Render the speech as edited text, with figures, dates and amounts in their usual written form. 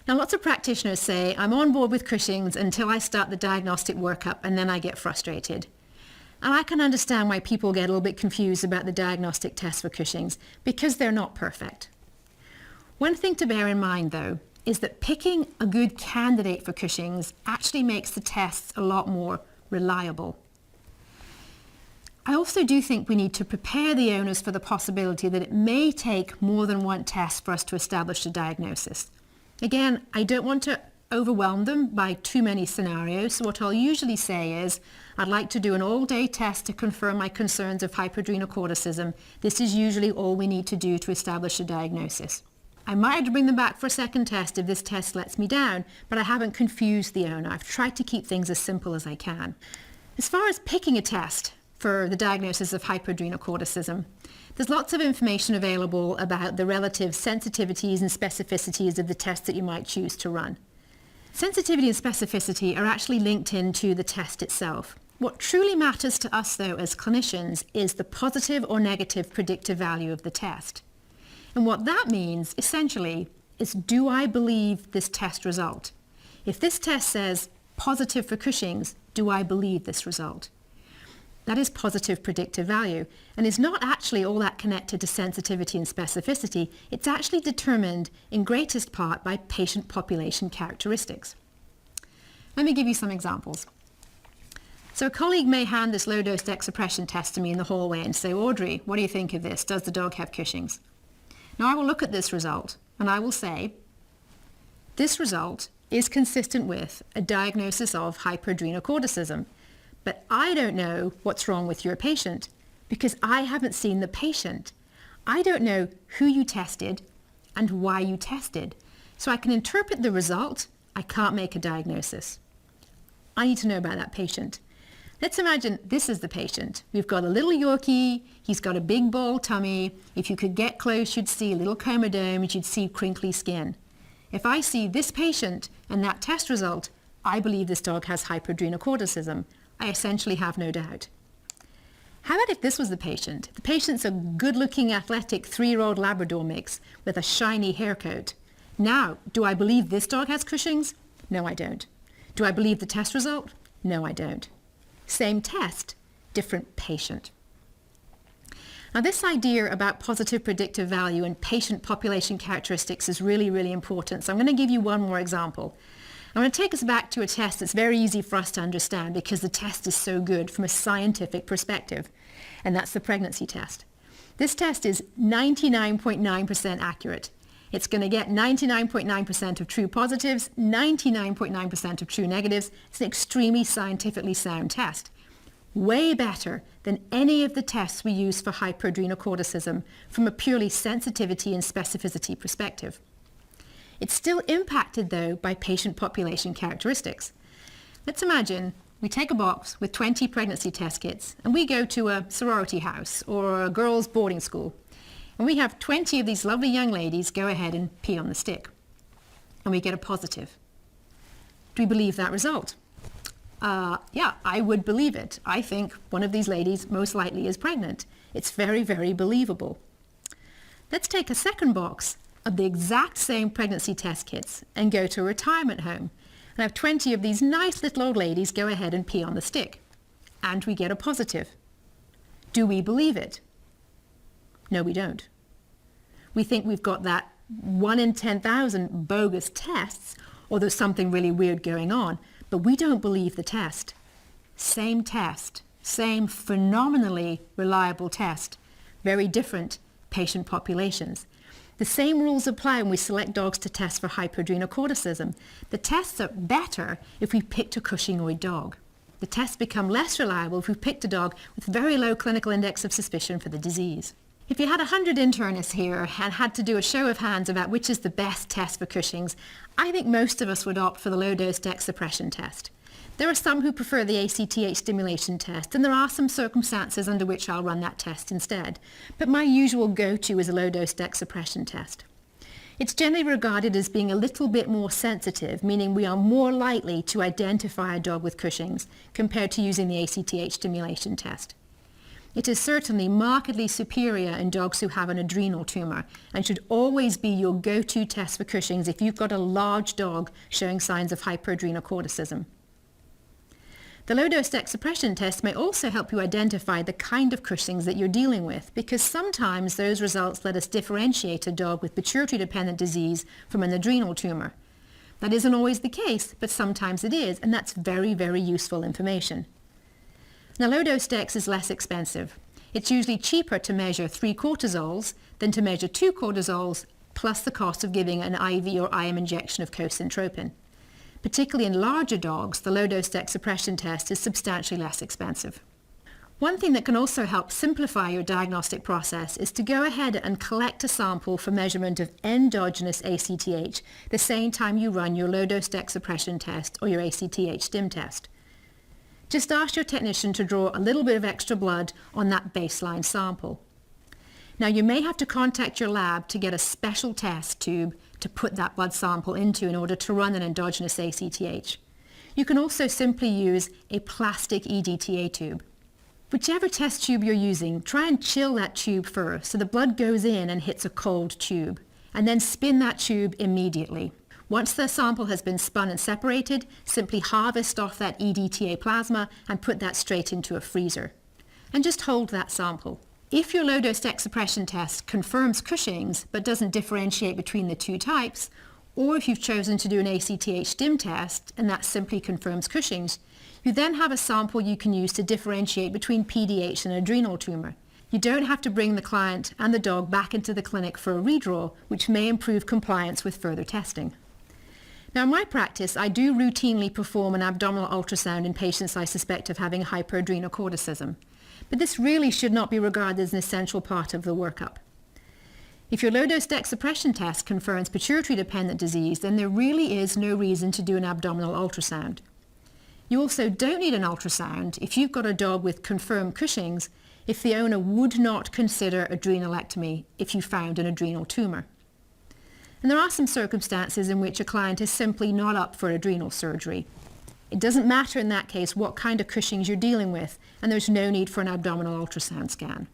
Now, lots of practitioners say, I'm on board with Cushing's until I start the diagnostic workup, and then I get frustrated. And I can understand why people get a little bit confused about the diagnostic tests for Cushing's, because they're not perfect. One thing to bear in mind, though, is that picking a good candidate for Cushing's actually makes the tests a lot more reliable. I also do think we need to prepare the owners for the possibility that it may take more than one test for us to establish a diagnosis. Again, I don't want to overwhelm them by too many scenarios, so what I'll usually say is, I'd like to do an all-day test to confirm my concerns of hyperadrenocorticism. This is usually all we need to do to establish a diagnosis. I might have to bring them back for a second test if this test lets me down, but I haven't confused the owner. I've tried to keep things as simple as I can. As far as picking a test for the diagnosis of hyperadrenocorticism, there's lots of information available about the relative sensitivities and specificities of the test that you might choose to run. Sensitivity and specificity are actually linked into the test itself. What truly matters to us, though, as clinicians, is the positive or negative predictive value of the test. And what that means, essentially, is do I believe this test result? If this test says positive for Cushing's, do I believe this result? That is positive predictive value, and is not actually all that connected to sensitivity and specificity. It's actually determined in greatest part by patient population characteristics. Let me give you some examples. So a colleague may hand this low-dose dexapression test to me in the hallway and say, Audrey, what do you think of this? Does the dog have Cushing's? Now I will look at this result and I will say, this result is consistent with a diagnosis of hyperadrenocorticism. But I don't know what's wrong with your patient because I haven't seen the patient. I don't know who you tested and why you tested. So I can interpret the result. I can't make a diagnosis. I need to know about that patient. Let's imagine this is the patient. We've got a little Yorkie. He's got a big bald tummy. If you could get close, you'd see a little comedome and you'd see crinkly skin. If I see this patient and that test result, I believe this dog has hyperadrenocorticism. I essentially have no doubt. How about if this was the patient? The patient's a good-looking, athletic 3-year-old Labrador mix with a shiny hair coat. Now, do I believe this dog has Cushing's? No, I don't. Do I believe the test result? No, I don't. Same test, different patient. Now, this idea about positive predictive value and patient population characteristics is really, really important. So I'm going to give you one more example. I'm going to take us back to a test that's very easy for us to understand because the test is so good from a scientific perspective, and that's the pregnancy test. This test is 99.9% accurate. It's going to get 99.9% of true positives, 99.9% of true negatives. It's an extremely scientifically sound test. Way better than any of the tests we use for hyperadrenocorticism from a purely sensitivity and specificity perspective. It's still impacted, though, by patient population characteristics. Let's imagine we take a box with 20 pregnancy test kits and we go to a sorority house or a girls' boarding school, and we have 20 of these lovely young ladies go ahead and pee on the stick, and we get a positive. Do we believe that result? Yeah, I would believe it. I think one of these ladies most likely is pregnant. It's very, very believable. Let's take a second box of the exact same pregnancy test kits and go to a retirement home and have 20 of these nice little old ladies go ahead and pee on the stick, and we get a positive. Do we believe it? No, we don't. We think we've got that 1 in 10,000 bogus tests, or there's something really weird going on, but we don't believe the test. Same test, same phenomenally reliable test, very different patient populations. The same rules apply when we select dogs to test for hyperadrenocorticism. The tests are better if we picked a Cushingoid dog. The tests become less reliable if we picked a dog with very low clinical index of suspicion for the disease. If you had 100 internists here and had to do a show of hands about which is the best test for Cushing's, I think most of us would opt for the low-dose dexapression test. There are some who prefer the ACTH stimulation test, and there are some circumstances under which I'll run that test instead. But my usual go-to is a low-dose dexapression test. It's generally regarded as being a little bit more sensitive, meaning we are more likely to identify a dog with Cushing's compared to using the ACTH stimulation test. It is certainly markedly superior in dogs who have an adrenal tumour and should always be your go-to test for Cushing's if you've got a large dog showing signs of hyperadrenal corticism. The low-dose DEX suppression test may also help you identify the kind of Cushing's that you're dealing with, because sometimes those results let us differentiate a dog with pituitary-dependent disease from an adrenal tumour. That isn't always the case, but sometimes it is, and that's very, very useful information. Now, low-dose DEX is less expensive. It's usually cheaper to measure 3 cortisols than to measure 2 cortisols, plus the cost of giving an IV or IM injection of cosyntropin. Particularly in larger dogs, the low-dose DEX suppression test is substantially less expensive. One thing that can also help simplify your diagnostic process is to go ahead and collect a sample for measurement of endogenous ACTH the same time you run your low-dose DEX suppression test or your ACTH stim test. Just ask your technician to draw a little bit of extra blood on that baseline sample. Now, you may have to contact your lab to get a special test tube to put that blood sample into in order to run an endogenous ACTH. You can also simply use a plastic EDTA tube. Whichever test tube you're using, try and chill that tube first so the blood goes in and hits a cold tube, and then spin that tube immediately. Once the sample has been spun and separated, simply harvest off that EDTA plasma and put that straight into a freezer. And just hold that sample. If your low-dose DEX suppression test confirms Cushing's but doesn't differentiate between the 2 types, or if you've chosen to do an ACTH stim test and that simply confirms Cushing's, you then have a sample you can use to differentiate between PDH and adrenal tumour. You don't have to bring the client and the dog back into the clinic for a redraw, which may improve compliance with further testing. Now, in my practice, I do routinely perform an abdominal ultrasound in patients I suspect of having hyperadrenal corticism. But this really should not be regarded as an essential part of the workup. If your low-dose DEX suppression test confirms pituitary-dependent disease, then there really is no reason to do an abdominal ultrasound. You also don't need an ultrasound if you've got a dog with confirmed Cushing's if the owner would not consider adrenalectomy if you found an adrenal tumour. And there are some circumstances in which a client is simply not up for adrenal surgery. It doesn't matter in that case what kind of Cushing's you're dealing with, and there's no need for an abdominal ultrasound scan.